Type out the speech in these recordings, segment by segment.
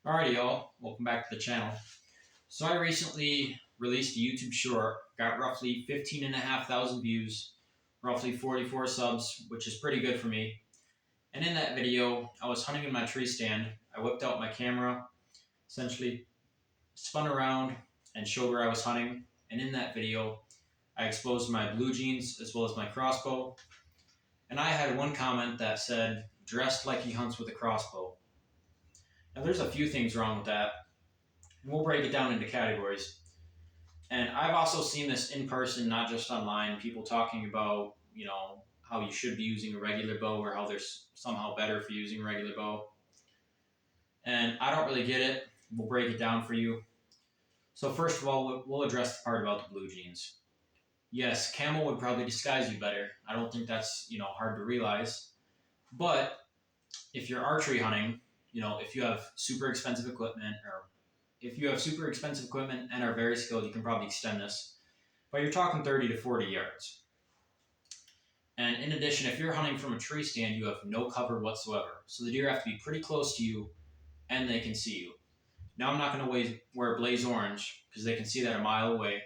Alrighty, y'all. Welcome back to the channel. So I recently released a YouTube short, got roughly 15,500 views, roughly 44 subs, which is pretty good for me. And in that video, I was hunting in my tree stand. I whipped out my camera, essentially spun around and showed where I was hunting. And in that video, I exposed my blue jeans as well as my crossbow. And I had one comment that said, "Dressed like he hunts with a crossbow." Now there's a few things wrong with that, and we'll break it down into categories. And I've also seen this in person, not just online, people talking about, how you should be using a regular bow or how they're somehow better for using a regular bow. And I don't really get it. We'll break it down for you. So first of all, we'll address the part about the blue jeans. Yes, camo would probably disguise you better. I don't think that's, hard to realize. But if you're archery hunting, if you have super expensive equipment and are very skilled, you can probably extend this. But you're talking 30 to 40 yards. And in addition, if you're hunting from a tree stand, you have no cover whatsoever. So the deer have to be pretty close to you and they can see you. Now I'm not going to wear blaze orange because they can see that a mile away.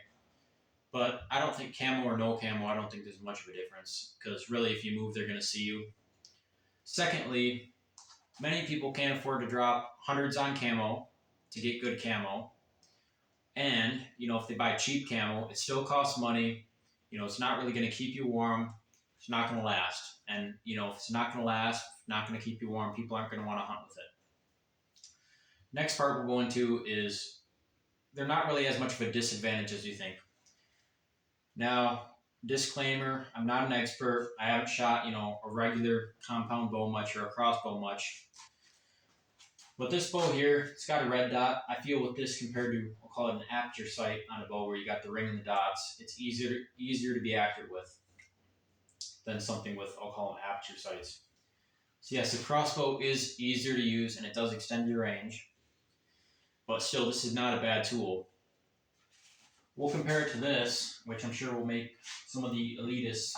But I don't think camo or no camo, I don't think there's much of a difference because really if you move, they're going to see you. Secondly, many people can't afford to drop hundreds on camo to get good camo. And, if they buy cheap camo, it still costs money. It's not really going to keep you warm. It's not going to last. And, if it's not going to last, not going to keep you warm, people aren't going to want to hunt with it. Next part we'll go into is they're not really as much of a disadvantage as you think. Now, disclaimer, I'm not an expert. I haven't shot, a regular compound bow much or a crossbow much. But this bow here, it's got a red dot. I feel with this compared to, I'll call it an aperture sight on a bow where you got the ring and the dots, it's easier to be accurate with than something with, I'll call them aperture sights. So yes, the crossbow is easier to use and it does extend your range. But still, this is not a bad tool. We'll compare it to this, which I'm sure will make some of the elitists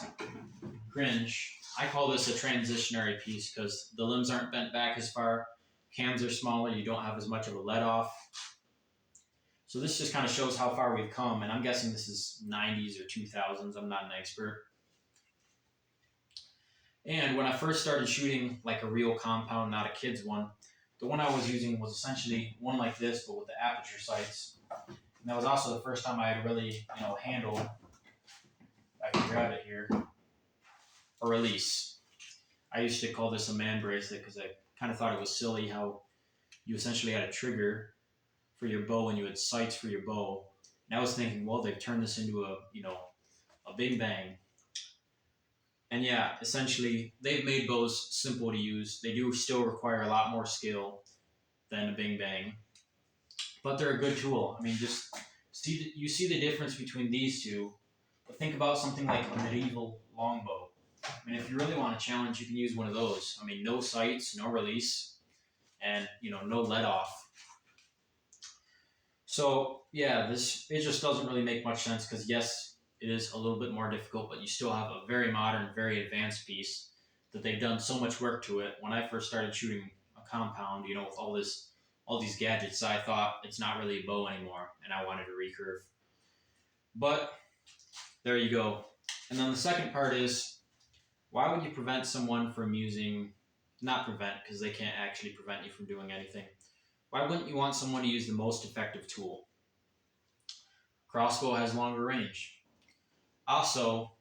cringe. I call this a transitionary piece because the limbs aren't bent back as far. Cams are smaller, you don't have as much of a let off. So this just kind of shows how far we've come, and I'm guessing this is 90s or 2000s, I'm not an expert. And when I first started shooting like a real compound, not a kid's one, the one I was using was essentially one like this, but with the aperture sights. And that was also the first time I had really, handled, I can grab it here, a release. I used to call this a man bracelet because I kind of thought it was silly how you essentially had a trigger for your bow and you had sights for your bow. And I was thinking, well, they've turned this into a bing bang. And yeah, essentially they've made bows simple to use. They do still require a lot more skill than a bing bang, but they're a good tool. I mean, just you see the difference between these two, but think about something like a medieval longbow. I mean, if you really want a challenge, you can use one of those. I mean, no sights, no release, and no let off. So yeah, it just doesn't really make much sense because yes, it is a little bit more difficult, but you still have a very modern, very advanced piece that they've done so much work to it. When I first started shooting a compound, with all these gadgets, I thought it's not really a bow anymore, and I wanted a recurve. But there you go. And then the second part is, why would you prevent someone from not prevent, because they can't actually prevent you from doing anything. Why wouldn't you want someone to use the most effective tool? Crossbow has longer range. Also,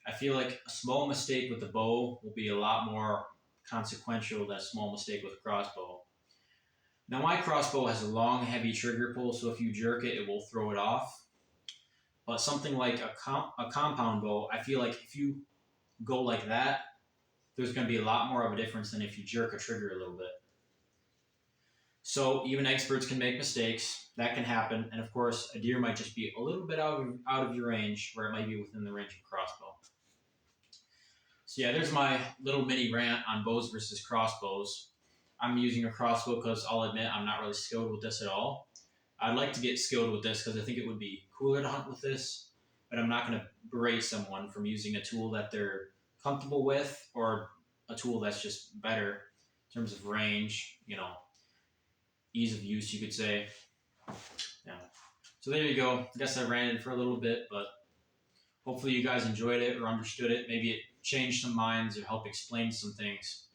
I feel like a small mistake with the bow will be a lot more consequential than a small mistake with a crossbow. Now, my crossbow has a long, heavy trigger pull, so if you jerk it, it will throw it off. But something like a compound bow, I feel like if you go like that, there's going to be a lot more of a difference than if you jerk a trigger a little bit. So even experts can make mistakes. That can happen. And of course, a deer might just be a little bit out of your range where it might be within the range of a crossbow. So yeah, there's my little mini rant on bows versus crossbows. I'm using a crossbow because I'll admit I'm not really skilled with this at all. I'd like to get skilled with this because I think it would be cooler to hunt with this, but I'm not going to berate someone from using a tool that they're comfortable with or a tool that's just better in terms of range, ease of use, you could say. Yeah. So there you go. I guess I ranted for a little bit, but hopefully you guys enjoyed it or understood it. Maybe it changed some minds or helped explain some things.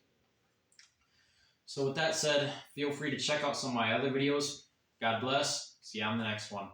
So with that said, feel free to check out some of my other videos. God bless. See you on the next one.